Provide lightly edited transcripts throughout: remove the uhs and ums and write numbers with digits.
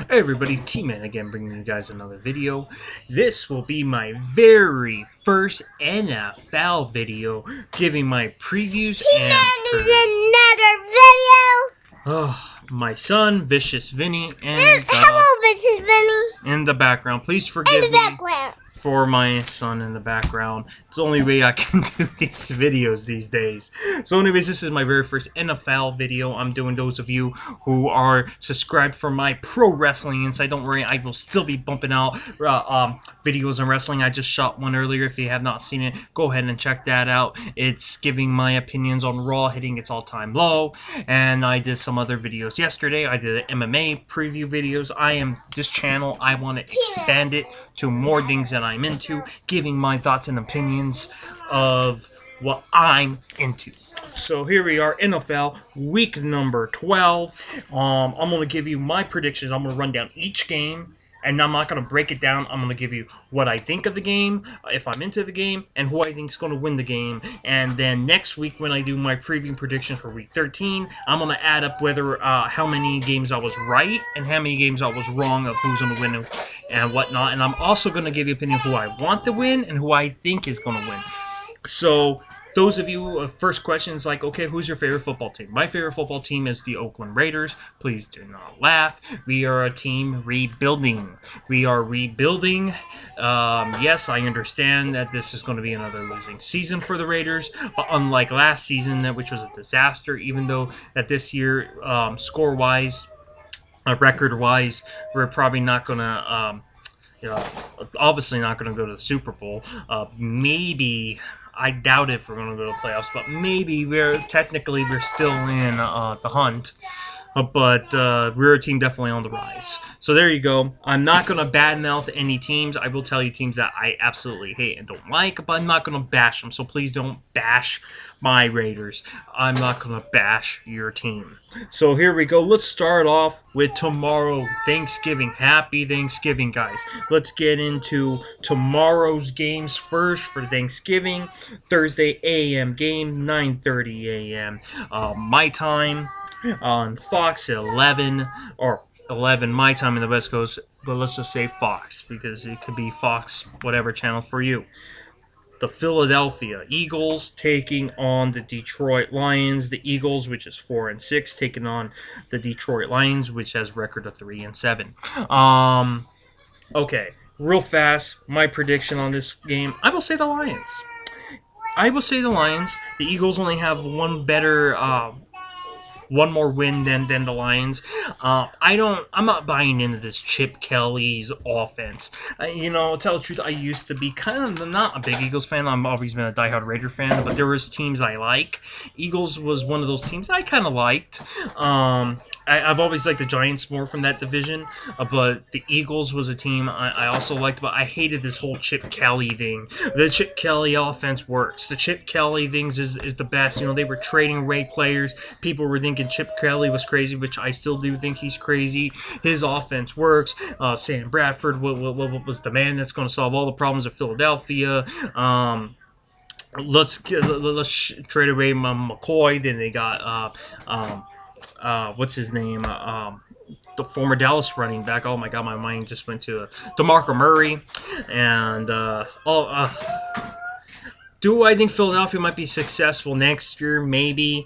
Hey everybody, T-Man again bringing you guys another video. This will be my very first NFL video giving my previews and T-Man is another my son, Vicious Vinny, video. and Hello, Mrs. Vinny. in the background. Please In forgive the me background. for my son in the background. It's the only way I can do these videos these days. So anyways, this is my very first NFL video I'm doing. Those of you who are subscribed for my pro wrestling insight, don't worry, I will still be bumping out videos on wrestling. I just shot one earlier. If you have not seen it, go ahead and check that out. It's giving my opinions on Raw hitting its all-time low, and I did some other videos yesterday. I did MMA preview videos. This channel, I want to expand it to more things that I'm into, giving my thoughts and opinions of what I'm into. So here we are, NFL week number 12. I'm going to give you my predictions. I'm going to run down each game, and I'm not going to break it down. I'm going to give you what I think of the game, if I'm into the game, and who I think is going to win the game. And then next week, when I do my preview predictions for week 13, I'm going to add up whether how many games I was right and how many games I was wrong of who's going to win and whatnot. And I'm also going to give you an opinion of who I want to win and who I think is going to win. So those of you, first question is like, okay, who's your favorite football team? My favorite football team is the Oakland Raiders. Please do not laugh. We are a team rebuilding. We are rebuilding. Yes, I understand that this is going to be another losing season for the Raiders, but unlike last season, which was a disaster, even though that this year, score-wise, record-wise, we're probably not going to... obviously not going to go to the Super Bowl. Maybe, I doubt if we're going to go to the playoffs, but maybe we're still in the hunt. But we're a team definitely on the rise. So there you go. I'm not going to badmouth any teams. I will tell you teams that I absolutely hate and don't like, but I'm not going to bash them. So please don't bash my Raiders. I'm not going to bash your team. So here we go. Let's start off with tomorrow, Thanksgiving. Happy Thanksgiving, guys. Let's get into tomorrow's games first for Thanksgiving. Thursday a.m. game, 9:30 a.m. My time on Fox at 11 or 11 my time in the West Coast, but let's just say Fox because it could be Fox whatever channel for you. The Philadelphia Eagles taking on the Detroit Lions. The Eagles, which is 4-6, taking on the Detroit Lions, which has record of 3-7. Okay, real fast, my prediction on this game, I will say the Lions. The Eagles only have one more win than the Lions. I'm not buying into this Chip Kelly's offense. To tell the truth, I used to be kind of not a big Eagles fan. I've always been a diehard Raider fan, but there was teams I like. Eagles was one of those teams I kind of liked. I've always liked the Giants more from that division, but the Eagles was a team I also liked, but I hated this whole Chip Kelly thing. The Chip Kelly offense works. The Chip Kelly things is the best. They were trading away players. People were thinking Chip Kelly was crazy, which I still do think he's crazy. His offense works. Sam Bradford was the man that's going to solve all the problems of Philadelphia. Let's trade away McCoy. Then they got what's his name? The former Dallas running back. Oh my God, my mind just went to DeMarco Murray. And do I think Philadelphia might be successful next year? Maybe.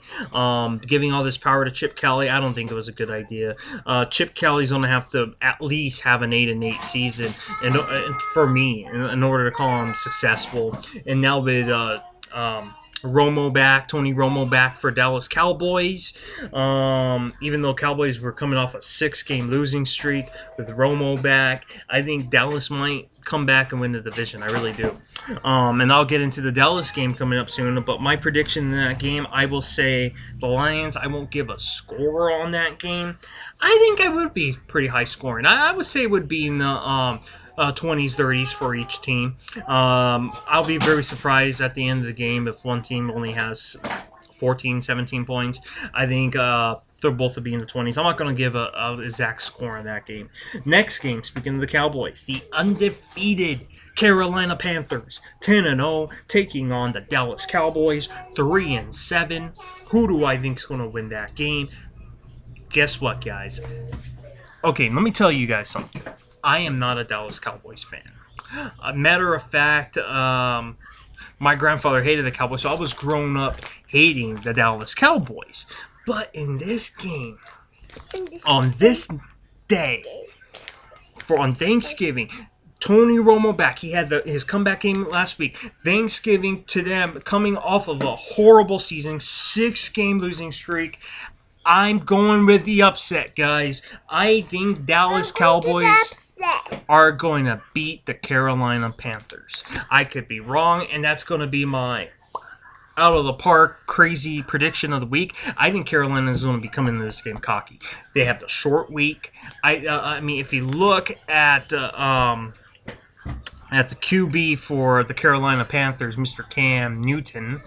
Giving all this power to Chip Kelly, I don't think it was a good idea. Chip Kelly's going to have to at least have an 8-8 season, and for me, in order to call him successful. And now with Tony Romo back for Dallas Cowboys. Even though Cowboys were coming off a 6-game losing streak, with Romo back, I think Dallas might come back and win the division. I really do. And I'll get into the Dallas game coming up soon, but my prediction in that game, I will say the Lions. I won't give a score on that game. I think I would be pretty high scoring. I would say it would be in the 20s, 30s for each team. I'll be very surprised at the end of the game if one team only has 14, 17 points. I think they'll both be in the 20s. I'm not going to give a exact score on that game. Next game, speaking of the Cowboys, the undefeated Carolina Panthers, 10-0, taking on the Dallas Cowboys, 3-7. Who do I think is going to win that game? Guess what, guys? Okay, let me tell you guys something. I am not a Dallas Cowboys fan. A matter of fact, my grandfather hated the Cowboys, so I was grown up hating the Dallas Cowboys. But in this game, on this day, on Thanksgiving, Tony Romo back. He had his comeback game last week. Thanksgiving to them, coming off of a horrible season, 6-game losing streak. I'm going with the upset, guys. I think Dallas Cowboys are going to beat the Carolina Panthers. I could be wrong, and that's going to be my out of the park crazy prediction of the week. I think Carolina is going to be coming into this game cocky. They have the short week. I mean, if you look at the QB for the Carolina Panthers, Mr. Cam Newton,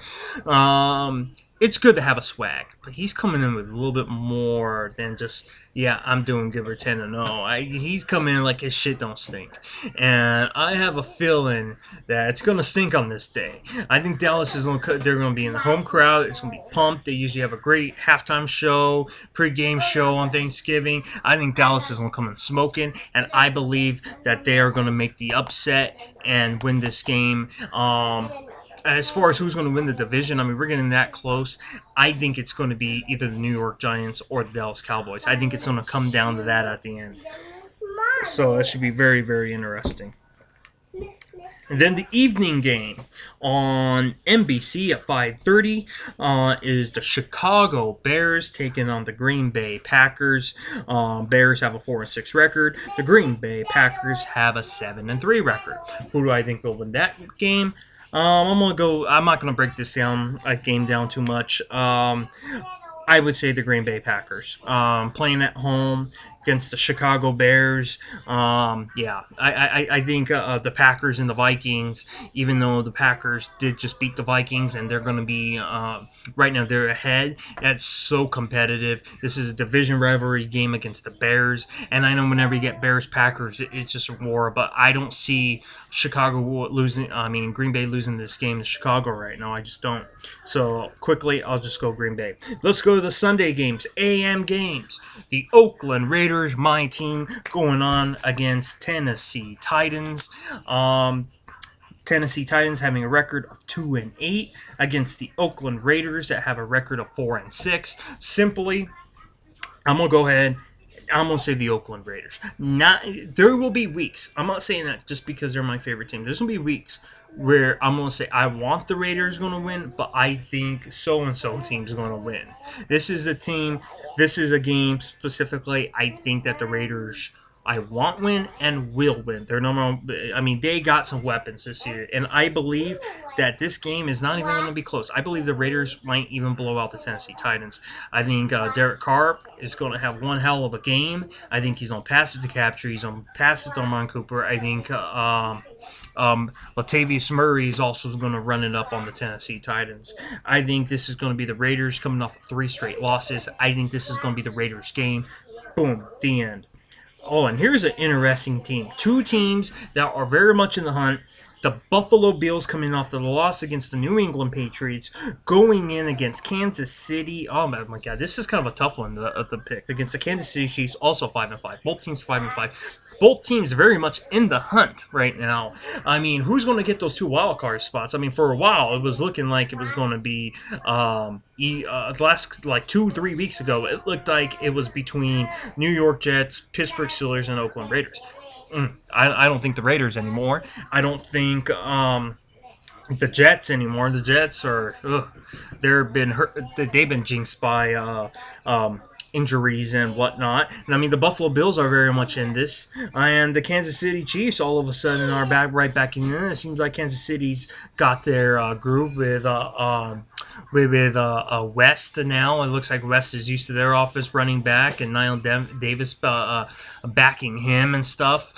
it's good to have a swag, but he's coming in with a little bit more than just, yeah, I'm doing good for 10-0. He's coming in like his shit don't stink. And I have a feeling that it's going to stink on this day. I think Dallas is going to, they're going to be in the home crowd. It's going to be pumped. They usually have a great halftime show, pregame show on Thanksgiving. I think Dallas is going to come in smoking, and I believe that they are going to make the upset and win this game. As far as who's going to win the division, I mean, we're getting that close. I think it's going to be either the New York Giants or the Dallas Cowboys. I think it's going to come down to that at the end. So it should be very, very interesting. And then the evening game on NBC at 5:30 is the Chicago Bears taking on the Green Bay Packers. Bears have a 4-6 record. The Green Bay Packers have a 7-3 record. Who do I think will win that game? I'm not gonna break this game down too much. I would say the Green Bay Packers. Playing at home against the Chicago Bears. I think the Packers and the Vikings, even though the Packers did just beat the Vikings and they're going to be, right now they're ahead. That's so competitive. This is a division rivalry game against the Bears. And I know whenever you get Bears-Packers, it's just a war. But I don't see Green Bay losing this game to Chicago right now. I just don't. So quickly, I'll just go Green Bay. Let's go to the Sunday games, AM games. The Oakland Raiders, my team, going on against Tennessee Titans. Tennessee Titans having a record of 2-8 against the Oakland Raiders that have a record of 4-6. Simply, I'm gonna go ahead. I'm gonna say the Oakland Raiders. There will be weeks. I'm not saying that just because they're my favorite team. There's gonna be weeks where I'm gonna say I want the Raiders gonna win, but I think so and so team's gonna win. This is the team. This is a game specifically. I think that the Raiders I want win and will win. They got some weapons this year, and I believe that this game is not even going to be close. I believe the Raiders might even blow out the Tennessee Titans. I think Derek Carr is going to have one hell of a game. I think he's going to pass it to Capture. He's going to pass it to Amon Cooper. I think Latavius Murray is also going to run it up on the Tennessee Titans. I think this is going to be the Raiders coming off of 3 straight losses. I think this is going to be the Raiders game. Boom, the end. Oh, and here's an interesting team. 2 teams that are very much in the hunt. The Buffalo Bills coming off the loss against the New England Patriots, going in against Kansas City. Oh my God, this is kind of a tough one to pick. Against the Kansas City Chiefs, also 5-5. Both teams 5-5. Both teams very much in the hunt right now. I mean, who's going to get those 2 wild card spots? I mean, for a while, it was looking like it was going to be the last 2-3 weeks ago. It looked like it was between New York Jets, Pittsburgh Steelers, and Oakland Raiders. I don't think the Raiders anymore. I don't think the Jets anymore. The Jets are they've been hurt. They've been jinxed by injuries and whatnot. And I mean, the Buffalo Bills are very much in this, and the Kansas City Chiefs all of a sudden are right back in it. It seems like Kansas City's got their groove with West now. It looks like West is used to their offense running back, and Niall Davis backing him and stuff.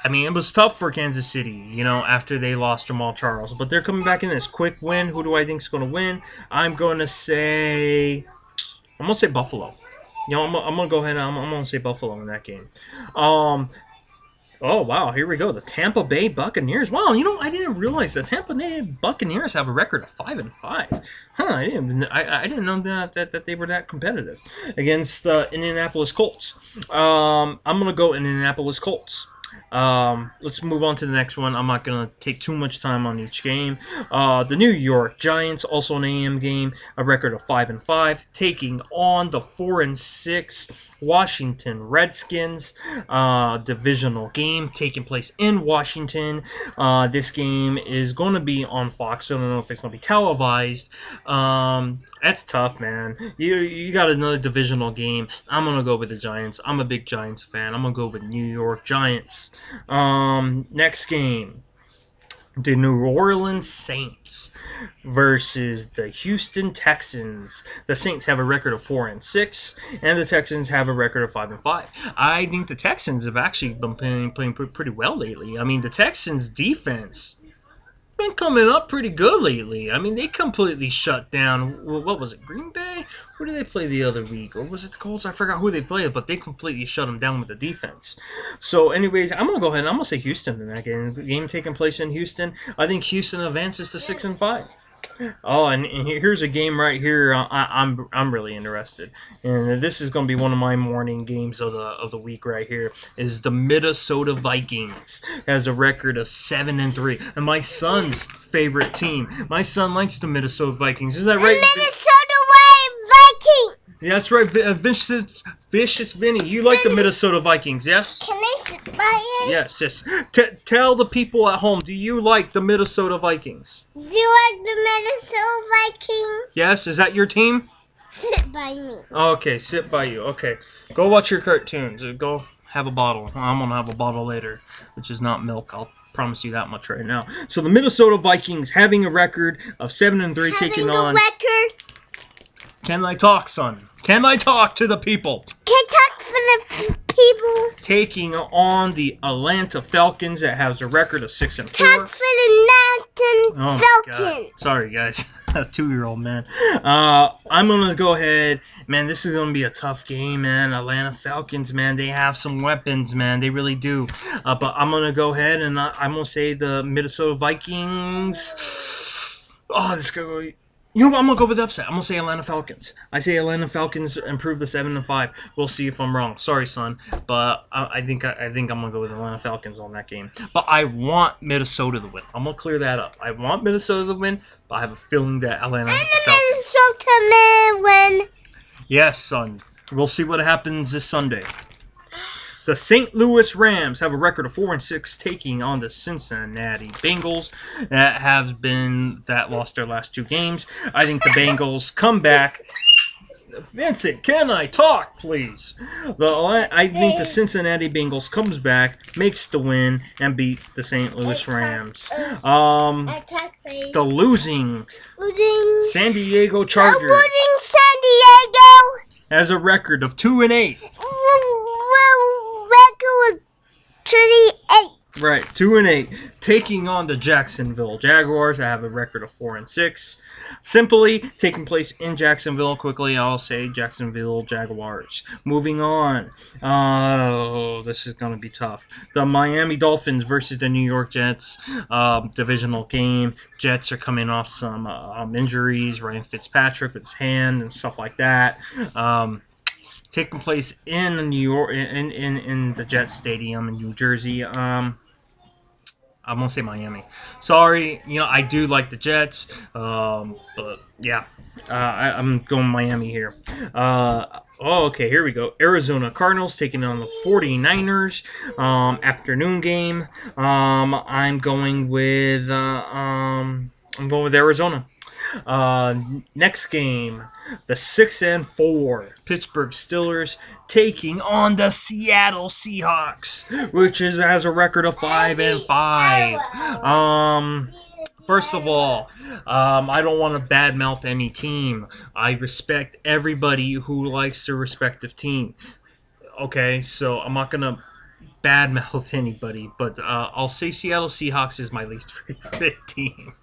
I mean, it was tough for Kansas City, after they lost Jamal Charles. But they're coming back in this quick win. Who do I think is going to win? I'm going to say Buffalo. I'm going to go ahead and I'm going to say Buffalo in that game. Oh wow, here we go. The Tampa Bay Buccaneers. Wow, I didn't realize the Tampa Bay Buccaneers have a record of 5-5. Huh? I didn't know that they were that competitive against Indianapolis Colts. I'm gonna go Indianapolis Colts. Let's move on to the next one. I'm not going to take too much time on each game. The New York Giants, also an AM game, a record of 5-5, taking on the 4-6 Washington Redskins. Divisional game taking place in Washington. This game is going to be on Fox. I don't know if it's going to be televised. That's tough, man. You got another divisional game. I'm gonna go with the Giants. I'm a big Giants fan. I'm gonna go with New York Giants. Next game, the New Orleans Saints versus the Houston Texans. The Saints have a record of 4-6, and the Texans have a record of 5-5. I think the Texans have actually been playing pretty well lately. I mean, the Texans' defense been coming up pretty good lately. I mean, they completely shut down. What was it, Green Bay? Who did they play the other week? Or was it the Colts? I forgot who they played, but they completely shut them down with the defense. So, anyways, I'm gonna go ahead and I'm gonna say Houston in that game. Game taking place in Houston. I think Houston advances to 6-5. Oh, and here's a game right here. I'm really interested, and this is going to be one of my morning games of the week right here. Is the Minnesota Vikings has a record of 7-3, and my son's favorite team. My son likes the Minnesota Vikings. Is that right? Minnesota Viking. Yeah, that's right. Vicious Vinny. You like the Minnesota Vikings, yes? Can I sit by it? Yes. Tell the people at home. Do you like the Minnesota Vikings? Do you like the Minnesota Viking? Yes. Is that your team? Sit by me. Okay, sit by you. Okay. Go watch your cartoons. Go have a bottle. I'm going to have a bottle later, which is not milk. I'll promise you that much right now. So the Minnesota Vikings having a record of 7-3 taking on... record? Can I talk, son? Can I talk to the people? Can I talk for the people? Taking on the Atlanta Falcons that has a record of 6-4. Talk for the Oh Falcons. Sorry, guys. A 2-year-old man. I'm gonna go ahead, man. This is gonna be a tough game, man. Atlanta Falcons, man. They have some weapons, man. They really do. But I'm gonna go ahead and I'm gonna say the Minnesota Vikings. Oh, this is gonna go. You know what? I'm gonna go with the upset. I'm gonna say Atlanta Falcons. I say Atlanta Falcons improve the 7-5. We'll see if I'm wrong. Sorry, son, but I think I'm gonna go with Atlanta Falcons on that game. But I want Minnesota to win. I'm gonna clear that up. I want Minnesota to win, but I have a feeling that Atlanta Falcons. Minnesota man win. Yes, son. We'll see what happens this Sunday. The St. Louis Rams have a record of 4-6, taking on the Cincinnati Bengals that lost their last 2 games. I think the Bengals come back. Vincent, can I talk, please? I think the Cincinnati Bengals comes back, makes the win, and beat the St. Louis Rams. The losing San Diego Chargers losing San Diego has a record of 2-8. Record 38. Right, 2-8, taking on the Jacksonville Jaguars that have a record of 4-6. Simply taking place in Jacksonville. Quickly, I'll say Jacksonville Jaguars. Moving on. Oh, this is going to be tough. The Miami Dolphins versus the New York Jets. Divisional game. Jets are coming off some injuries. Ryan Fitzpatrick with his hand and stuff like that. Taking place in New York, in the Jet Stadium in New Jersey. I'm gonna say Miami. Sorry, I do like the Jets, but yeah, I'm going Miami here. Okay, here we go. Arizona Cardinals taking on the 49ers. Afternoon game. I'm going with Arizona. Next game, the 6-4 Pittsburgh Steelers taking on the Seattle Seahawks, which has a record of 5-5. First of all, I don't want to badmouth any team. I respect everybody who likes their respective team. Okay, so I'm not gonna badmouth anybody, but I'll say Seattle Seahawks is my least favorite team.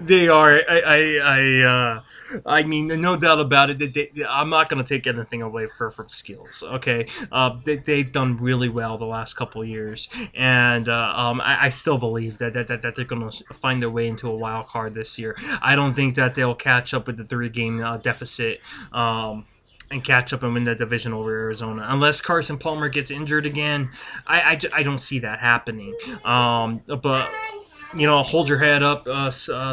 They are. I mean, no doubt about it. I'm not going to take anything away from skills. Okay, they've done really well the last couple of years, and I still believe that they're going to find their way into a wild card this year. I don't think that they'll catch up with the 3-game deficit. And catch up and win that division over Arizona. Unless Carson Palmer gets injured again, I don't see that happening. But hold your head up,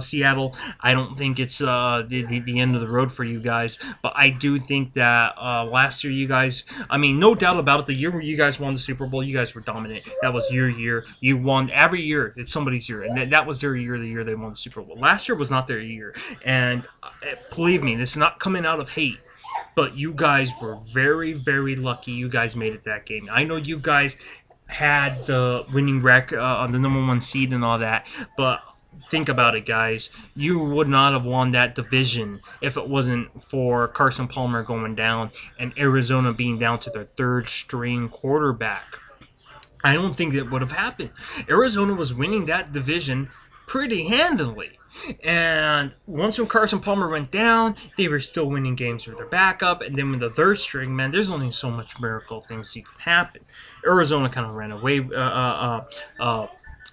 Seattle. I don't think it's the end of the road for you guys, but I do think that last year you guys, I mean, no doubt about it, the year where you guys won the Super Bowl, you guys were dominant. That was your year. You won every year. It's somebody's year, and that was their year, the year they won the Super Bowl. Last year was not their year, and believe me, this is not coming out of hate. But you guys were very, very lucky you guys made it that game. I know you guys had the winning record on the number 1 seed and all that, but think about it, guys. You would not have won that division if it wasn't for Carson Palmer going down and Arizona being down to their 3rd-string quarterback. I don't think that would have happened. Arizona was winning that division pretty handily. And once when Carson Palmer went down, they were still winning games with their backup. And then with the 3rd string, man, there's only so much miracle things you can happen. Arizona kind of ran away.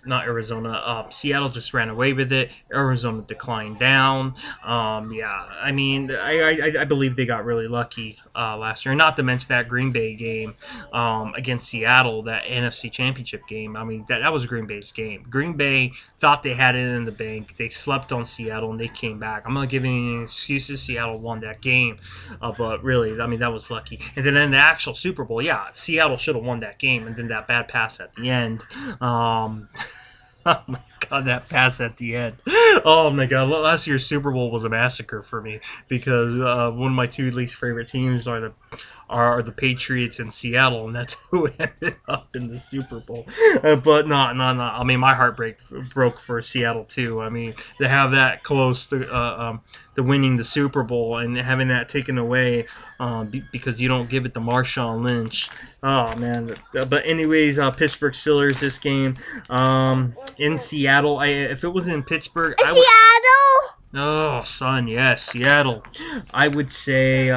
Not Arizona. Seattle just ran away with it. Arizona declined down. Yeah, I mean, I believe they got really lucky last year. Not to mention that Green Bay game against Seattle, that NFC Championship game. I mean, that was Green Bay's game. Green Bay thought they had it in the bank. They slept on Seattle, and they came back. I'm not giving any excuses. Seattle won that game. But really, I mean, that was lucky. And then in the actual Super Bowl, yeah, Seattle should have won that game. And then that bad pass at the end. Oh my god, that pass at the end. Oh my god, last year's Super Bowl was a massacre for me because one of my 2 least favorite teams are the Patriots and Seattle, and that's who ended up in the Super Bowl. But no. I mean, my heart broke for Seattle too. I mean, to have that close to winning the Super Bowl and having that taken away because you don't give it to Marshawn Lynch. Oh man. But anyways, Pittsburgh Steelers this game in Seattle. If it was in Pittsburgh, Seattle. Oh, son, yes, Seattle. I would say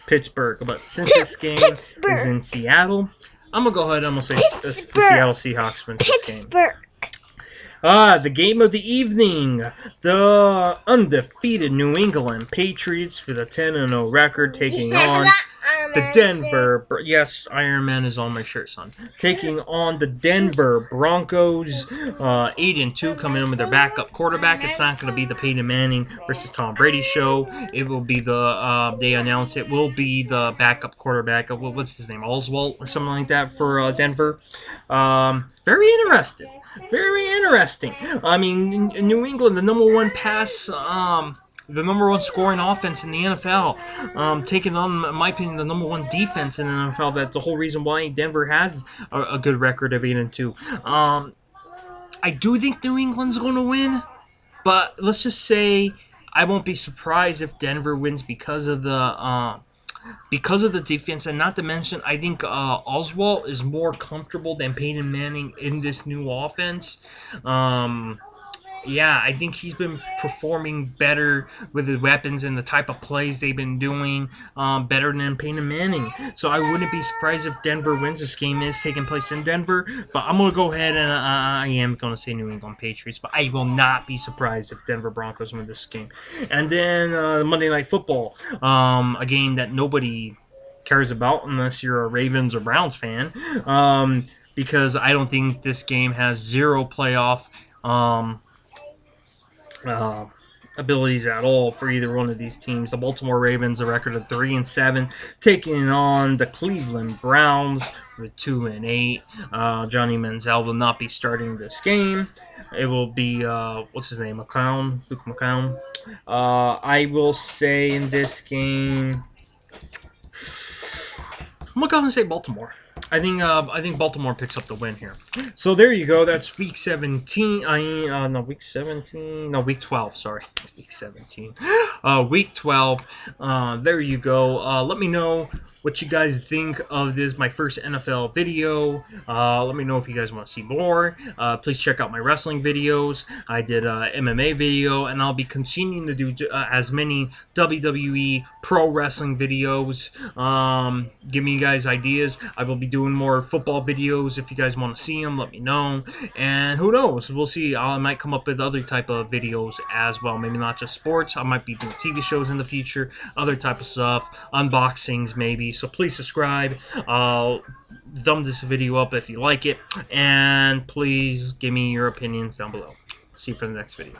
Pittsburgh, but since this game is in Seattle, I'm gonna go ahead and I'm gonna say the Seattle Seahawks win this game. The game of the evening. The undefeated New England Patriots with a 10-0 record taking on the Denver... Yes, Iron Man is on my shirt, son. Taking on the Denver Broncos. 8-2 coming in with their backup quarterback. It's not going to be the Peyton Manning versus Tom Brady show. It will be they announce it will be the backup quarterback. What's his name? Oswalt or something like that for Denver. Very interesting. Very interesting. I mean, in New England, the number 1 pass... the number 1 scoring offense in the NFL, taking on, in my opinion, the number 1 defense in the NFL. That's the whole reason why Denver has a good record of 8-2. I do think New England's going to win, but let's just say I won't be surprised if Denver wins because of the defense, and not to mention, I think Oswalt is more comfortable than Peyton Manning in this new offense. Yeah, I think he's been performing better with his weapons and the type of plays they've been doing better than Peyton Manning. So I wouldn't be surprised if Denver wins. This game is taking place in Denver, but I'm going to go ahead and I am going to say New England Patriots, but I will not be surprised if Denver Broncos win this game. And then Monday Night Football, a game that nobody cares about unless you're a Ravens or Browns fan, because I don't think this game has zero playoff abilities at all for either one of these teams. The Baltimore Ravens, a record of 3-7, taking on the Cleveland Browns with 2-8. Johnny Manziel will not be starting this game. It will be what's his name? Luke McCown. I will say in this game, I'm gonna go and say Baltimore. I think Baltimore picks up the win here. So there you go. That's week 17. Week 12. Sorry, it's week 17. Week 12. There you go. Let me know what you guys think of this, my first NFL video. Let me know if you guys want to see more. Please check out my wrestling videos. I did a MMA video, and I'll be continuing to do as many WWE pro wrestling videos. Give me you guys ideas. I will be doing more football videos. If you guys want to see them, let me know. And who knows? We'll see. I might come up with other type of videos as well. Maybe not just sports. I might be doing TV shows in the future, other type of stuff, unboxings maybe. So please subscribe. Thumb this video up if you like it, and please give me your opinions down below. See you for the next video.